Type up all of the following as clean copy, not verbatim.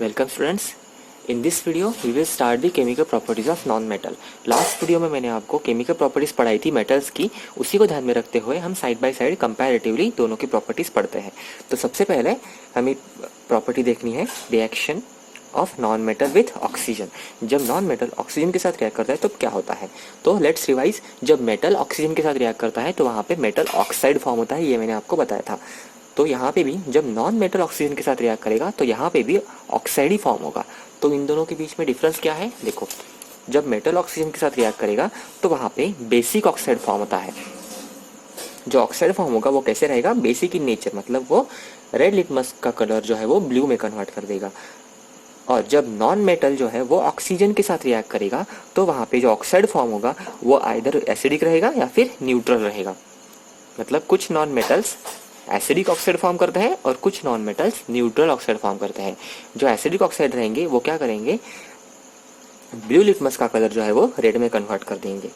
Welcome students. In this video we will start the chemical properties of non metal. Last video में मैंने आपको chemical properties पढ़ाई थी metals की, उसी को ध्यान में रखते हुए हम साइड बाय साइड कंपैरेटिवली दोनों की प्रॉपर्टीज पढ़ते हैं। तो सबसे पहले हमें प्रॉपर्टी देखनी है reaction of non metal with oxygen. जब नॉन मेटल ऑक्सीजन के साथ रिएक्ट करता है तो क्या होता है। तो लेट्स रिवाइज। जब मेटल ऑक्सीजन के साथ रिएक्ट करता है तो वहाँ पे मेटल ऑक्साइड फॉर्म होता है, ये मैंने आपको बताया था। तो यहाँ पे भी जब नॉन मेटल ऑक्सीजन के साथ रिएक्ट करेगा तो यहाँ पे भी ऑक्साइड ही फॉर्म होगा। तो इन दोनों के बीच में डिफरेंस क्या है, देखो। जब मेटल ऑक्सीजन के साथ रिएक्ट करेगा तो वहाँ पे बेसिक ऑक्साइड फॉर्म होता है। जो ऑक्साइड फॉर्म होगा वो कैसे रहेगा, बेसिक इन नेचर, मतलब वो रेड लिटमस का कलर जो है वो ब्लू में कन्वर्ट कर देगा। और जब नॉन मेटल जो है वो ऑक्सीजन के साथ रिएक्ट करेगा तो वहाँ पे जो ऑक्साइड फॉर्म होगा वो आइदर एसिडिक रहेगा या फिर न्यूट्रल रहेगा। मतलब कुछ non metals acidic oxide form करते हैं और कुछ non metals neutral oxide form करते हैं। जो एसिडिक ऑक्साइड रहेंगे वो क्या करेंगे, ब्लू लिटमस का कलर जो है वो रेड में कन्वर्ट कर देंगे।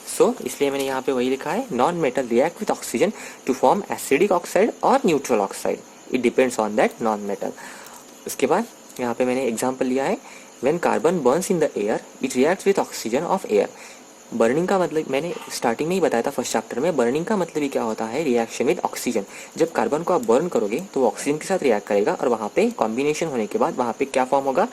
सो इसलिए मैंने यहाँ पे वही लिखा है, non metal react with oxygen to form acidic oxide और neutral oxide, it depends on that non metal. उसके बाद यहाँ पे मैंने एग्जाम्पल लिया है, when carbon burns in the air it reacts with oxygen of air. Burning का मतलब मैंने स्टार्टिंग में ही बताया था फर्स्ट चैप्टर में, बर्निंग का मतलब ही क्या होता है, रिएक्शन विद ऑक्सीजन। जब कार्बन को आप बर्न करोगे तो ऑक्सीजन के साथ रिएक्ट करेगा और वहाँ पे कॉम्बिनेशन होने के बाद वहाँ पे क्या फॉर्म होगा,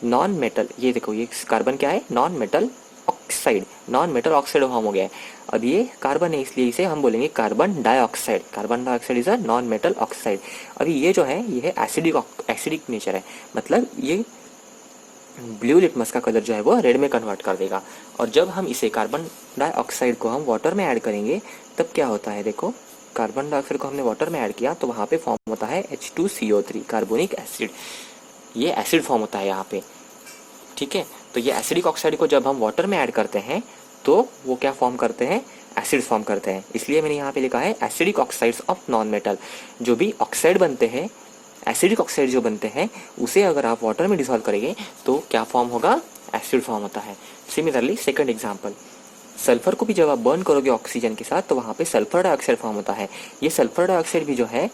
नॉन मेटल। ये देखो, ये कार्बन क्या है, non metal oxide, non metal oxide form हो गया है। अब ये कार्बन है इसलिए इसे हम बोलेंगे carbon dioxide. Carbon dioxide is a non metal oxide. अभी ये जो है ये है एसिडिक नेचर है, मतलब ये ब्लू लिटमस का कलर जो है वो रेड में कन्वर्ट कर देगा। और जब हम इसे कार्बन डाइऑक्साइड को हम वाटर में ऐड करेंगे तब क्या होता है, देखो कार्बन डाइऑक्साइड को हमने वाटर में ऐड किया तो वहाँ पे फॉर्म होता है H2CO3 कार्बोनिक एसिड। ये एसिड फॉर्म होता है यहाँ पे, ठीक है। तो ये एसिडिक ऑक्साइड को जब हम वाटर में ऐड करते हैं तो वो क्या फॉर्म करते हैं, एसिड फॉर्म करते हैं। इसलिए मैंने यहाँ पे लिखा है acidic oxides of non metal. जो भी ऑक्साइड बनते हैं, एसिडिक ऑक्साइड जो बनते हैं, उसे अगर आप वाटर में डिसॉल्व करेंगे तो क्या फॉर्म होगा, एसिड फॉर्म होता है। सिमिलरली सेकंड एग्जांपल, सल्फर को भी जब आप बर्न करोगे ऑक्सीजन के साथ तो वहाँ पे सल्फर डाइऑक्साइड फॉर्म होता है। ये सल्फर डाइऑक्साइड भी जो है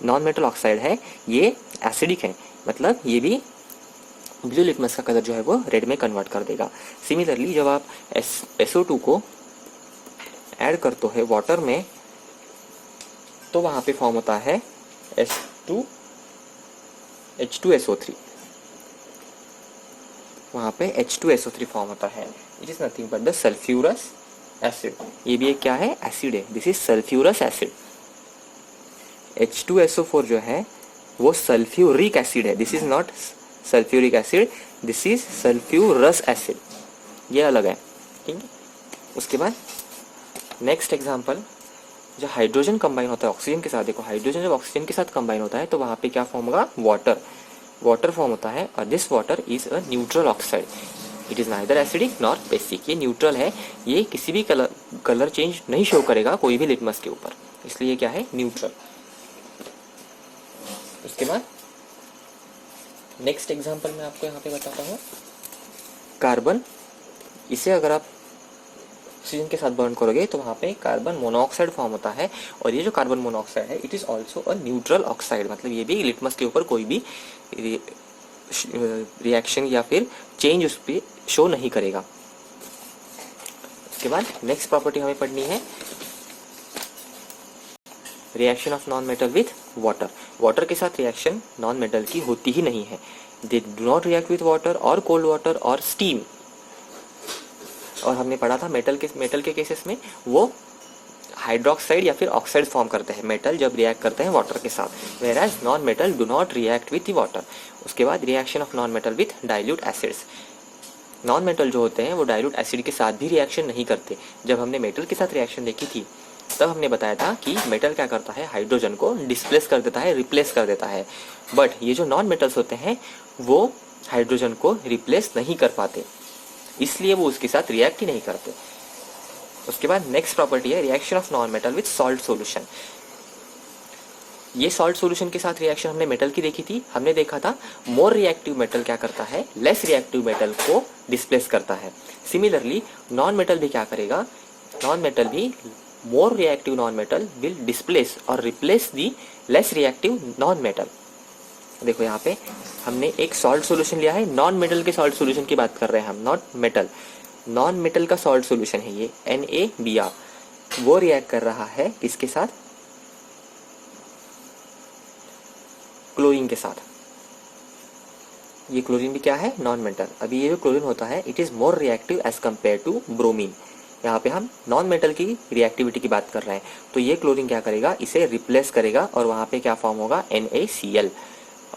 नॉन मेटल ऑक्साइड है, ये एसिडिक है, मतलब ये भी ब्लू लिटमस का कलर जो है वो रेड में कन्वर्ट कर देगा। सिमिलरली जब आप SO2 को ऐड करते हो वाटर में तो वहाँ पे फॉर्म होता है H2SO3, वहाँ पे H2SO3 फॉर्म होता है। It is nothing but the sulphurous acid. ये भी एक क्या है, एसिड है, this is sulphurous acid. H2SO4 जो है वो सल्फ्यूरिक एसिड है, this is not sulphuric acid, this is sulphurous acid, ये अलग है, ठीक है। उसके बाद नेक्स्ट एग्जांपल, जब हाइड्रोजन कंबाइन होता है ऑक्सीजन के साथ, देखो हाइड्रोजन जब ऑक्सीजन के साथ कंबाइन होता है तो वहाँ पे क्या फॉर्म होगा, वाटर फॉर्म होता है। और this water is a neutral oxide, it is neither acidic nor basic. ये न्यूट्रल है, ये किसी भी कलर चेंज नहीं शो करेगा कोई भी लिटमस के ऊपर, इसलिए क्या है, न्यूट्रल। उसके बाद नेक्स्ट एग्जांपल मैं आपको यहाँ पे बताता हूँ, कार्बन, इसे अगर आप ऑक्सीजन के साथ बर्न करोगे तो वहाँ पे कार्बन मोनोऑक्साइड फॉर्म होता है। और ये जो कार्बन मोनोऑक्साइड है it is also a neutral oxide, मतलब ये भी लिटमस के ऊपर कोई भी रिएक्शन या फिर चेंज उस पर शो नहीं करेगा। उसके बाद नेक्स्ट प्रॉपर्टी हमें पढ़नी है, reaction of non metal with water. Water के साथ रिएक्शन नॉन मेटल की होती ही नहीं है, they do not react with water और कोल्ड वाटर और स्टीम। और हमने पढ़ा था मेटल के केसेस में वो हाइड्रोक्साइड या फिर ऑक्साइड फॉर्म करते हैं मेटल जब रिएक्ट करते हैं वाटर के साथ, whereas non metal do not react with water. उसके बाद reaction of non metal with dilute acids. Non metal जो होते हैं वो डाइल्यूट एसिड के साथ भी रिएक्शन नहीं करते। जब हमने मेटल के साथ रिएक्शन देखी थी तब हमने बताया था कि मेटल क्या करता है, हाइड्रोजन को डिस्प्लेस कर देता है, रिप्लेस कर देता है। बट ये जो नॉन मेटल्स होते हैं वो हाइड्रोजन को रिप्लेस नहीं कर पाते, इसलिए वो उसके साथ रिएक्ट ही नहीं करते। उसके बाद नेक्स्ट प्रॉपर्टी है reaction of non metal with salt solution. ये सॉल्ट सॉल्यूशन के साथ रिएक्शन हमने मेटल की देखी थी, हमने देखा था मोर रिएक्टिव मेटल क्या करता है, लेस रिएक्टिव मेटल को डिस्प्लेस करता है। सिमिलरली नॉन मेटल भी क्या करेगा, नॉन मेटल भी more reactive non metal will displace और replace the less reactive non metal. देखो यहाँ पे हमने एक सॉल्ट सॉल्यूशन लिया है, नॉन मेटल के सॉल्ट सॉल्यूशन की बात कर रहे हैं हम, नॉट मेटल, नॉन मेटल का सॉल्ट सॉल्यूशन है ये NaBr। वो रिएक्ट कर रहा है किसके साथ, क्लोरीन के साथ। ये क्लोरीन भी क्या है, नॉन मेटल। अभी ये जो क्लोरीन होता है it is more reactive as compare to bromine. यहाँ पे हम नॉन मेटल की रिएक्टिविटी की बात कर रहे हैं, तो ये क्लोरीन क्या करेगा, इसे रिप्लेस करेगा और वहाँ पे क्या फॉर्म होगा, NaCl,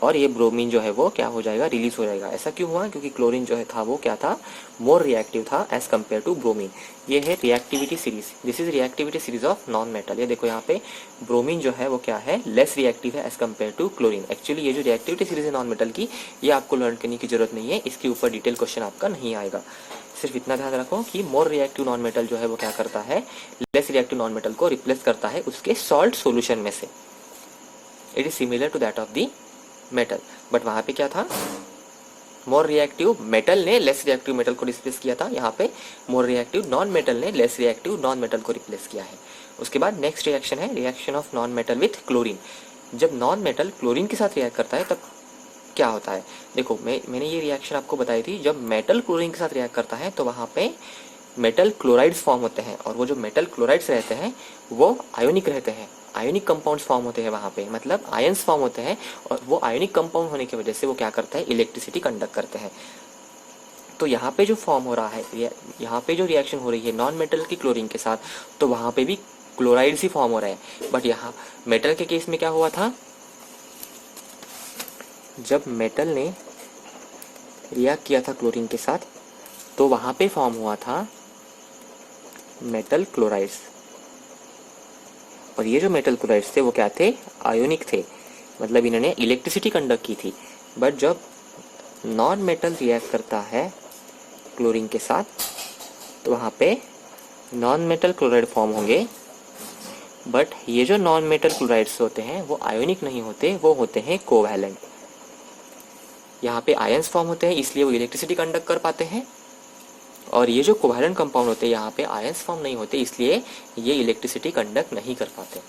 और ये ब्रोमीन जो है वो क्या हो जाएगा, रिलीज हो जाएगा। ऐसा क्यों हुआ, क्योंकि क्लोरीन जो है था वो क्या था, मोर रिएक्टिव था एज कम्पेयर टू ब्रोमीन। ये है reactivity series, this is reactivity series of non metal. ये देखो यहाँ पे ब्रोमीन जो है वो क्या है, लेस रिएक्टिव है as compare to chlorine. Actually ये जो रिएक्टिविटी सीरीज है नॉन मेटल की, ये आपको लर्न करने की जरूरत नहीं है, इसके ऊपर डिटेल क्वेश्चन आपका नहीं आएगा। सिर्फ इतना ध्यान रखो कि मोर रिएक्टिव नॉन मेटल जो है वो क्या करता है, लेस रिएक्टिव नॉन मेटल को रिप्लेस करता है उसके सॉल्ट सॉल्यूशन में से। It is similar to that of the metal, but वहां पे क्या था, मोर रिएक्टिव मेटल ने लेस रिएक्टिव मेटल को रिप्लेस किया था, यहाँ पे मोर रिएक्टिव नॉन मेटल ने लेस रिएक्टिव नॉन मेटल को रिप्लेस किया है। उसके बाद नेक्स्ट रिएक्शन है reaction of non metal with chlorine. जब नॉन मेटल क्लोरीन के साथ रिएक्ट करता है तब क्या होता है, देखो मैंने ये रिएक्शन आपको बताई थी, जब मेटल क्लोरीन के साथ रिएक्ट करता है तो वहाँ पे मेटल क्लोराइड्स फॉर्म होते हैं, और वो जो मेटल क्लोराइड्स रहते हैं वो आयोनिक रहते हैं, आयोनिक कंपाउंड्स फॉर्म होते हैं वहाँ पे, मतलब आयंस फॉर्म होते हैं, और वो आयोनिक कंपाउंड होने की वजह से वो क्या करता है, इलेक्ट्रिसिटी कंडक्ट करते हैं। तो यहाँ पे जो फॉर्म हो रहा है, यहाँ पे जो रिएक्शन हो रही है नॉन मेटल की क्लोरीन के साथ, तो वहाँ पे भी क्लोराइड्स ही फॉर्म हो रहे हैं। बट यहाँ मेटल के केस में क्या हुआ था, जब मेटल ने रिएक्ट किया था क्लोरीन के साथ तो वहाँ पे फॉर्म हुआ था मेटल क्लोराइड्स, और ये जो मेटल क्लोराइड्स थे वो क्या थे, आयोनिक थे, मतलब इन्होंने इलेक्ट्रिसिटी कंडक्ट की थी। बट जब नॉन मेटल रिएक्ट करता है क्लोरीन के साथ तो वहाँ पे नॉन मेटल क्लोराइड फॉर्म होंगे, बट ये जो नॉन मेटल क्लोराइड्स होते हैं वो आयोनिक नहीं होते, वो होते हैं कोवैलेंट। यहाँ पे आयंस फॉर्म होते हैं इसलिए वो इलेक्ट्रिसिटी कंडक्ट कर पाते हैं, और ये जो कोवैलेंट कंपाउंड होते हैं यहाँ पे आयंस फॉर्म नहीं होते इसलिए ये इलेक्ट्रिसिटी कंडक्ट नहीं कर पाते।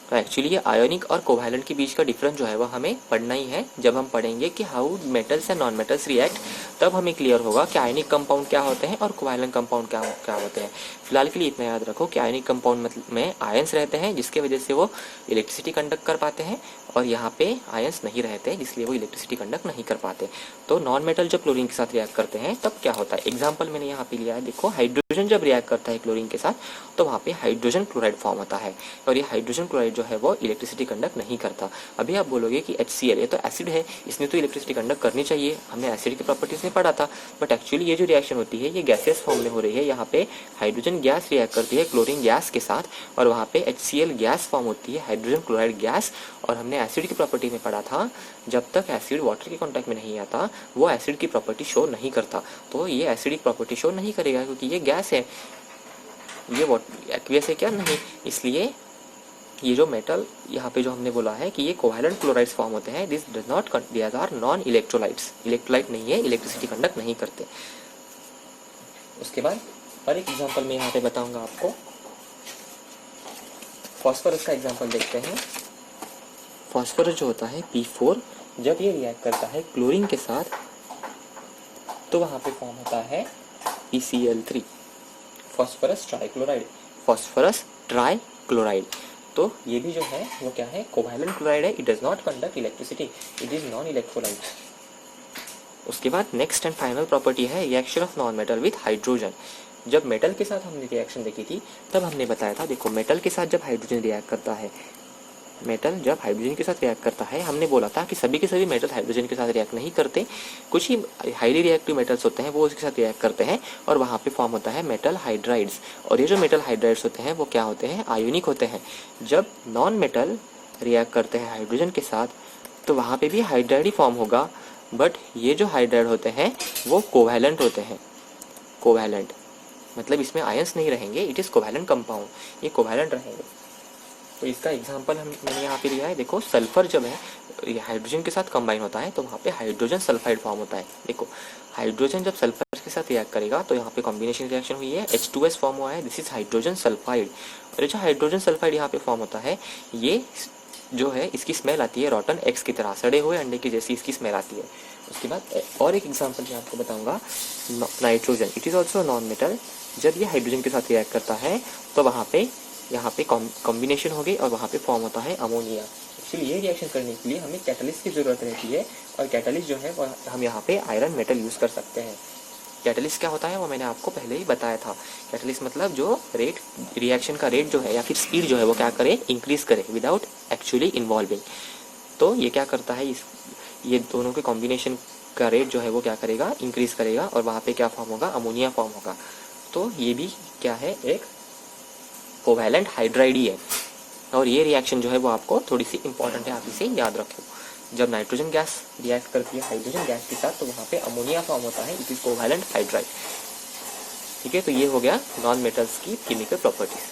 तो एक्चुअली ये आयोनिक और कोवैलेंट के बीच का डिफरेंस जो है वो हमें पढ़ना ही है। जब हम पढ़ेंगे कि how metals and non metals react, तब हमें क्लियर होगा कि आयोनिक कंपाउंड क्या होते हैं और कोवैलेंट कंपाउंड क्या होते हैं। फिलहाल के लिए इतना याद रखो कि आयोनिक कंपाउंड में आयंस रहते हैं जिसके वजह से वो इलेक्ट्रिसिटी कंडक्ट कर पाते हैं, और यहाँ पे आयंस नहीं रहते इसलिए वो इलेक्ट्रिसिटी कंडक्ट नहीं कर पाते। तो नॉन मेटल जब क्लोरीन के साथ रिएक्ट करते हैं तब क्या होता है, एग्जाम्पल मैंने यहाँ पे लिया है, देखो हाइड्रोजन जब रिएक्ट करता है क्लोरीन के साथ तो वहाँ पे हाइड्रोजन क्लोराइड फॉर्म होता है, और ये हाइड्रोजन क्लोराइड जो है वो इलेक्ट्रिसिटी कंडक्ट नहीं करता। अभी आप बोलोगे कि HCl ये तो एसिड है, इसने तो इलेक्ट्रिसिटी कंडक्ट करनी चाहिए, हमने एसिड की प्रॉपर्टीज में पढ़ा था। बट एक्चुअली ये जो रिएक्शन होती है ये गैसियस फॉर्म में हो रही है, यहाँ पे हाइड्रोजन गैस रिएक्ट करती है क्लोरीन गैस के साथ, और वहाँ पे HCl गैस फॉर्म होती है, हाइड्रोजन क्लोराइड गैस। और हमने एसिड की प्रॉपर्टी में पढ़ा था, जब तक एसिड वाटर के कॉन्टैक्ट में नहीं आता वो एसिड की प्रॉपर्टी शो नहीं करता। तो ये एसिडिक प्रॉपर्टी शो नहीं करेगा क्योंकि ये गैस है, ये एक्वियस है क्या, नहीं। इसलिए ये जो मेटल यहाँ पे जो हमने बोला है कि ये कोवैलेंट क्लोराइड्स फॉर्म होते हैं, this does not, these are non electrolytes, electrolyte नहीं है, इलेक्ट्रिसिटी कंडक्ट नहीं करते। उसके बाद और एक एग्जांपल मैं यहाँ पे बताऊंगा आपको, फॉस्फोरस का एग्जांपल देखते हैं। फॉस्फोरस जो होता है P4, जब ये रिएक्ट करता है क्लोरीन के साथ तो वहाँ पे फॉर्म होता है PCl3, phosphorus trichloride, phosphorus trichloride. तो ये भी जो है वो क्या है, कोवैलेंट क्लोराइड है, it does not conduct electricity, it is non electrolyte. उसके बाद नेक्स्ट एंड फाइनल प्रॉपर्टी है reaction of non metal with hydrogen. जब मेटल के साथ हमने रिएक्शन देखी थी तब हमने बताया था, देखो मेटल के साथ जब हाइड्रोजन रिएक्ट करता है, मेटल जब हाइड्रोजन के साथ रिएक्ट करता है, हमने बोला था कि सभी के सभी मेटल हाइड्रोजन के साथ रिएक्ट नहीं करते, कुछ ही हाईली रिएक्टिव मेटल्स होते हैं वो उसके साथ रिएक्ट करते हैं, और वहाँ पे फॉर्म होता है मेटल हाइड्राइड्स। और ये जो मेटल हाइड्राइड्स होते हैं वो क्या होते हैं, आयोनिक होते हैं। जब नॉन मेटल रिएक्ट करते हैं हाइड्रोजन के साथ तो वहाँ पे भी हाइड्राइड ही फॉर्म होगा, बट ये जो हाइड्राइड होते हैं वो कोवैलेंट होते हैं। कोवैलेंट मतलब इसमें आयंस नहीं रहेंगे, इट इज़ कोवैलेंट कंपाउंड, ये कोवैलेंट रहेंगे। तो इसका एग्जांपल मैंने यहाँ पे लिया है, देखो सल्फर जब है ये हाइड्रोजन के साथ कंबाइन होता है तो वहाँ पे हाइड्रोजन सल्फाइड फॉर्म होता है। देखो हाइड्रोजन जब सल्फर के साथ रिएक्ट करेगा तो यहाँ पे कॉम्बिनेशन रिएक्शन हुई है, H2S फॉर्म हुआ है, दिस इज हाइड्रोजन सल्फाइड। और ये जो हाइड्रोजन सल्फाइड यहाँ पे फॉर्म होता है, ये जो है इसकी स्मेल आती है रॉटन एग्स की तरह, सड़े हुए अंडे की जैसी इसकी स्मेल आती है। उसके बाद और एक एग्जांपल मैं आपको बताऊंगा, nitrogen, it is also non metal. जब ये हाइड्रोजन के साथ रिएक्ट करता है तो यहाँ पे कॉम्बिनेशन हो गई और वहाँ पे फॉर्म होता है अमोनिया। एक्चुअली ये रिएक्शन करने के लिए हमें कैटलिस्ट की ज़रूरत रहती है, और कैटलिस्ट जो है वो हम यहाँ पे आयरन मेटल यूज़ कर सकते हैं। कैटलिस्ट क्या होता है वो मैंने आपको पहले ही बताया था। कैटलिस्ट मतलब जो रेट, रिएक्शन का रेट जो है या फिर स्पीड जो है वो क्या करे, इंक्रीज करे विदाउट एक्चुअली इन्वॉल्विंग। तो ये क्या करता है, ये दोनों के कॉम्बिनेशन का रेट जो है वो क्या करेगा, इंक्रीज करेगा, और वहाँ पे क्या फॉर्म होगा, अमोनिया फॉर्म होगा। तो ये भी क्या है, एक कोवैलेंट हाइड्राइड ही है। और ये रिएक्शन जो है वो आपको थोड़ी सी इंपॉर्टेंट है, आप इसे याद रखो। जब नाइट्रोजन गैस रिएक्ट करती है हाइड्रोजन गैस के साथ तो वहाँ पे अमोनिया फॉर्म होता है, इट इज कोवैलेंट हाइड्राइड। ठीक है, तो ये हो गया नॉन मेटल्स की केमिकल प्रॉपर्टीज।